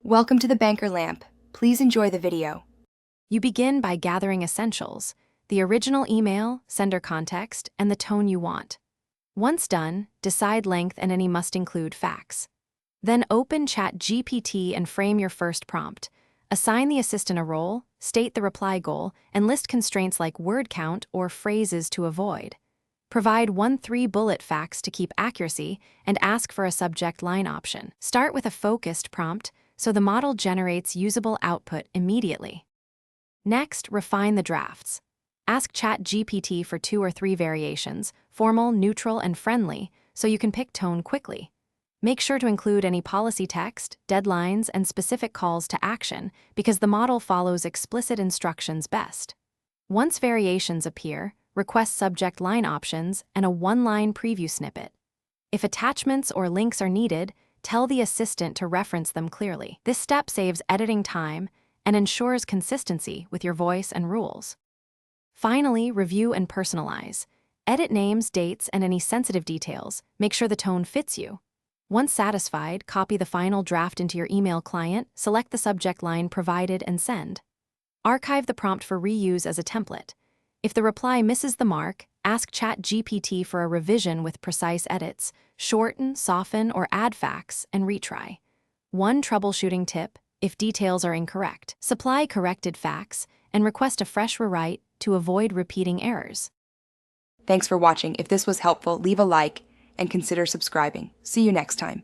Welcome to the Banker Lamp. Please enjoy the video. You begin by gathering essentials: the original email, sender context, and the tone you want. Once done, decide length and any must-include facts. Then open Chatgpt and frame your first prompt. Assign the assistant a role, state the reply goal, and list constraints like word count or phrases to avoid. Provide 1-3-bullet facts to keep accuracy and ask for a subject line option. Start with a focused prompt so the model generates usable output immediately. Next, refine the drafts. Ask Chatgpt for 2 or 3 variations, formal, neutral, and friendly, so you can pick tone quickly. Make sure to include any policy text, deadlines, and specific calls to action because the model follows explicit instructions best. Once variations appear, request subject line options and a 1-line preview snippet. If attachments or links are needed, tell the assistant to reference them clearly. This step saves editing time and ensures consistency with your voice and rules. Finally, review and personalize. Edit names, dates, and any sensitive details. Make sure the tone fits you. Once satisfied, copy the final draft into your email client, select the subject line provided, and send. Archive the prompt for reuse as a template. If the reply misses the mark, ask Chatgpt for a revision with precise edits, shorten, soften, or add facts, and retry. One troubleshooting tip: if details are incorrect, supply corrected facts and request a fresh rewrite to avoid repeating errors. Thanks for watching. If this was helpful, leave a like and consider subscribing. See you next time.